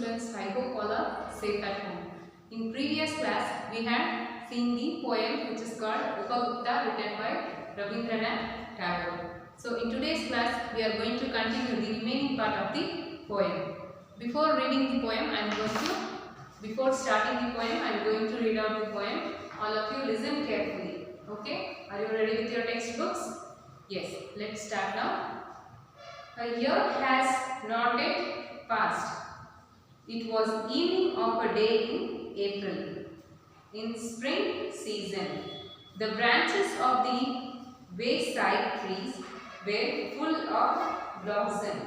students, I hope all are safe at home. In previous class, we had seen the poem which is called Upagupta, written by Rabindranath Tagore. So in today's class, we are going to continue the remaining part of the poem. Before reading the poem, before starting the poem, I am going to read out the poem. All of you listen carefully. Okay? Are you ready with your textbooks? Yes. Let's start now. A year has not yet passed. It was evening of a day in April. In spring season, the branches of the wayside trees were full of blossom.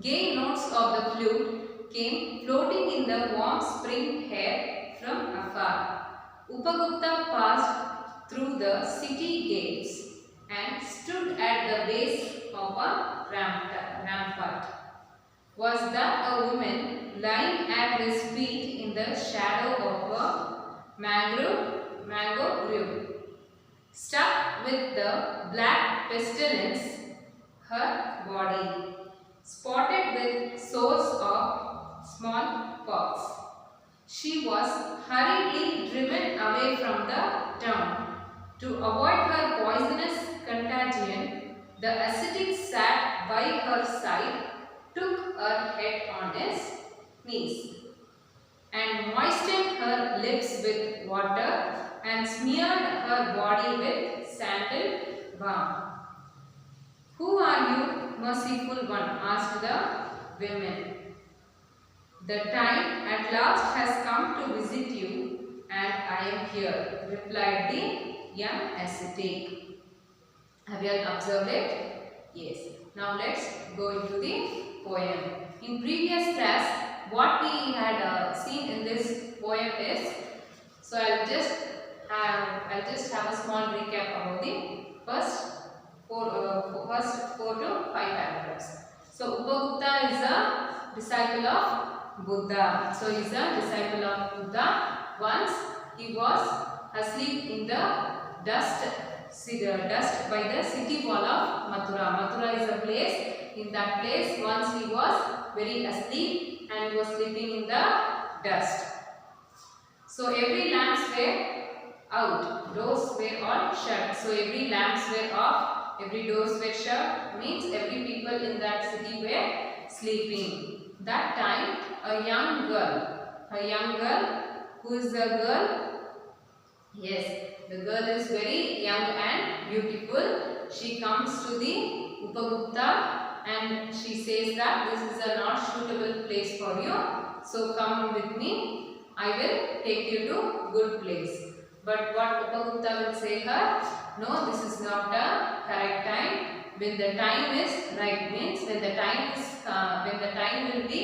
Gay notes of the flute came floating in the warm spring air from afar. Upagupta passed through the city gates and stood at the base of a rampart. Was that a woman lying at his feet in the shadow of a mango grove? Stuck with the black pestilence, her body, spotted with sores of smallpox. She was hurriedly driven away from the town. To avoid her poisonous contagion, the ascetic sat by her side, took her head on his knees, and moistened her lips with water and smeared her body with sandal balm. "Who are you, merciful one?" asked the women. "The time at last has come to visit you, and I am here," replied the young ascetic. Have you all observed it? Yes. Now let's go into the poem. In previous class, what we had seen in this poem is, so I'll just have a small recap about the first four to five paragraphs. So Upagupta is a disciple of Buddha. So he is a disciple of Buddha. Once he was asleep in the dust by the city wall of Mathura. Mathura is a place. In that place, once he was very asleep and he was sleeping in the dust. So every lamps were out, doors were all shut. So every lamps were off, every doors were shut, means every people in that city were sleeping. That time, a young girl, who is the girl? Yes, the girl is very young and beautiful. She comes to the Upagupta and she says that this is a not suitable place for you. So come with me. I will take you to good place. But what Upagupta will say her? No, this is not a correct time. When the time is right, means when the time will be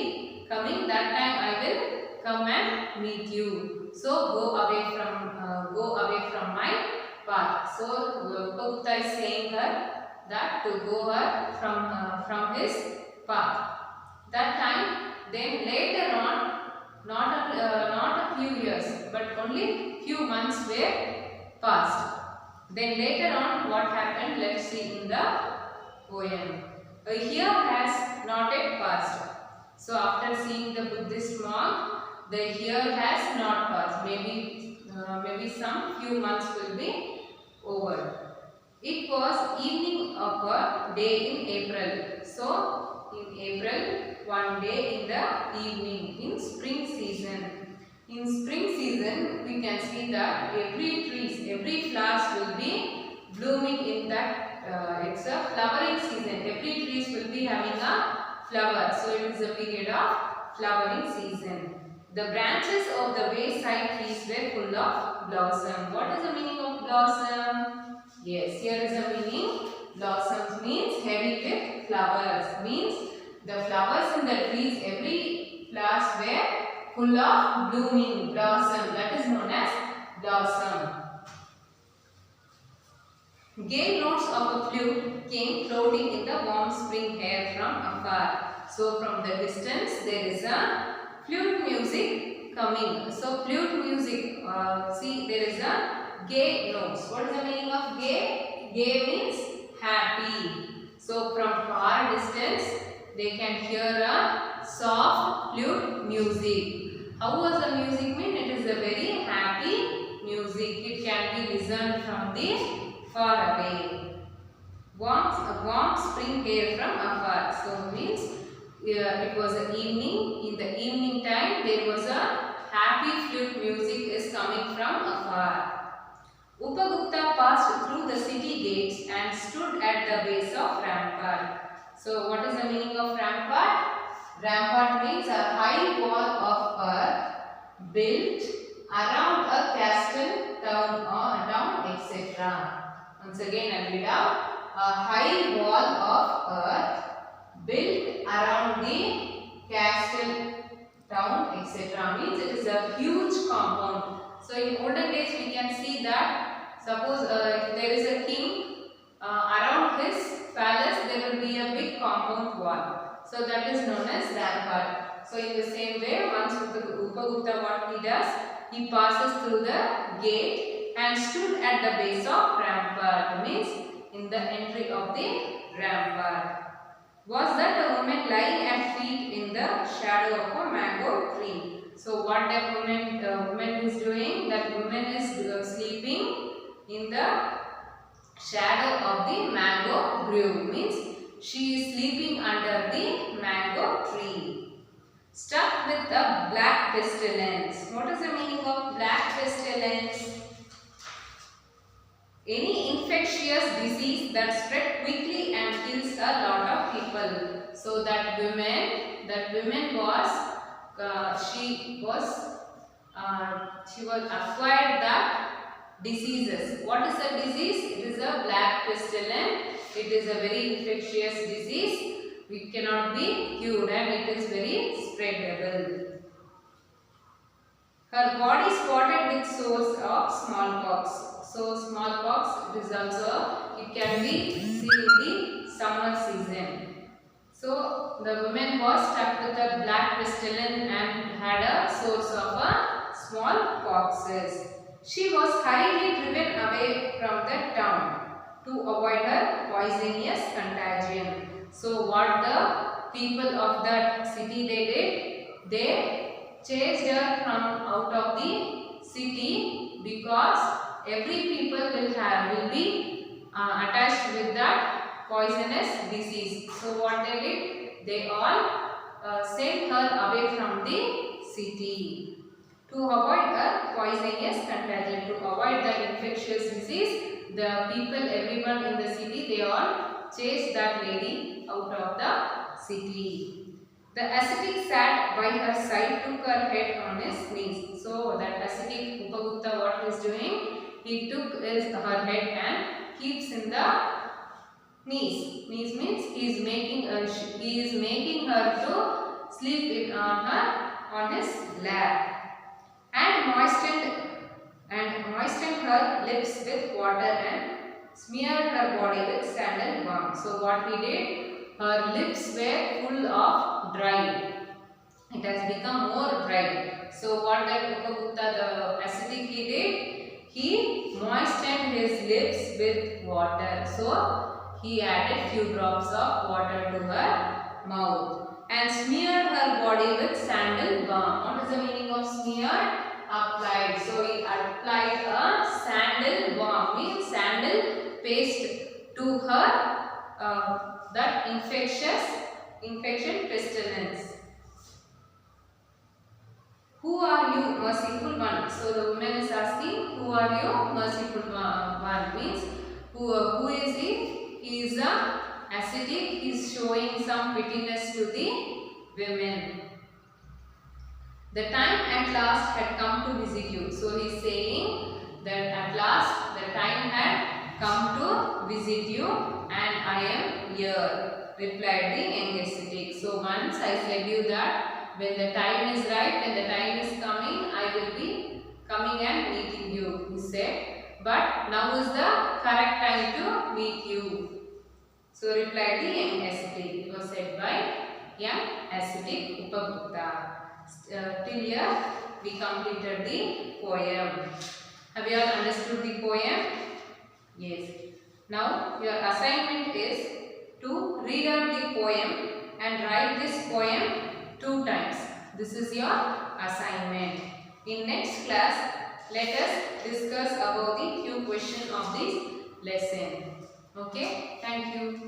coming, that time I will come and meet you. So go away from my path. So Upagupta is saying her that to go her from his path. That time, then later on, not a few years, but only few months were passed. Then later on, what happened? Let's see in the poem. A year has not yet passed. So after seeing the Buddhist monk, the year has not passed. Maybe some few months will be over. It was evening of a day in April. So in April, one day in the evening, in spring season. In spring season, we can see that every flowers will be blooming in that. It's a flowering season. Every trees will be having a flower. So it is a period of flowering season. The branches of the wayside trees were full of blossom. What is the meaning of blossom? Yes, here is the meaning. Blossoms means heavy with flowers. Means the flowers in the trees, every flowers were full of blooming blossom. That is known as blossom. Gay notes of a flute came floating in the warm spring air from afar. So from the distance there is a flute music coming. So flute music, see there is a gay notes. What is the meaning of gay? Gay means happy. So from far distance they can hear a soft flute music. How was the music mean? It is a very happy music. It can be listened from the far away. Warm spring air from afar. So means it was an evening. In the evening time there was a happy flute music is coming from afar. Upagupta passed through the city gates and stood at the base of rampart. So what is the meaning of rampart? Rampart means a high wall of earth built around a castle, town, etc. Once again I read out. A high wall of earth built around the castle, town, etc. means it is a huge compound. So in olden days we can see that suppose if there is a king, around his palace there will be a big compound wall. So that is known as rampart. So in the same way, once Upagupta what he does, he passes through the gate and stood at the base of rampart, means in the entry of the rampart. Was that a woman lying at feet in the shadow of a mango tree? So what that woman is doing? That woman is sleeping in the shadow of the mango grove, means she is sleeping under the mango tree. Stuck with a black pestilence. What is the meaning of black pestilence? Any infectious disease that spread quickly and kills a lot of people. So that woman was she was acquired that diseases. What is the disease? It is a black pestilence. It is a very infectious disease. It cannot be cured and it is very spreadable. Her body spotted with sores of smallpox. So smallpox, it is also, it can be seen in the summer season. So the woman was struck with a black pestilence and had a source of a smallpoxes. She was hurriedly driven away from the town to avoid her poisonous contagion. So what the people of that city they did? They chased her from out of the city because every people will be attached with that poisonous disease. So what they did? They all sent her away from the city to avoid a poisonous contagion, to avoid the infectious disease. The people, everyone in the city, they all chased that lady out of the city. The ascetic sat by her side, took her head on his knees. So that ascetic Upagupta, what he is doing? He took her head and keeps in the knees. Knees means he is making her to sleep on his lap, and moistened her lips with water and smeared her body with sandal balm. So what he did? Her lips were full of dry. It has become more dry. So what that Upagupta, the ascetic, he did? He moistened his lips with water. So he added few drops of water to her mouth and smeared her body with sandal balm. What is the meaning of smeared? Applied. So he applied a sandal balm, means sandal paste to her that infection pestilence. Who are you, merciful one? So the woman is asking, who are you, merciful one? Means who is he? He is a ascetic. He is showing some pityness to the women. The time at last had come to visit you. So he is saying that at last the time had come to visit you and I am here, replied the young ascetic. So once I said you that when the time is right, when the time is coming, I will be coming and meeting you, he said. But now is the correct time to meet you. So replied the young ascetic. It was said by young ascetic Upagupta. Till here we completed the poem. Have you all understood the poem? Yes. Now your assignment is to read out the poem and write this poem 2 times. This is your assignment. In next class, let us discuss about the few questions of this lesson. Okay, thank you.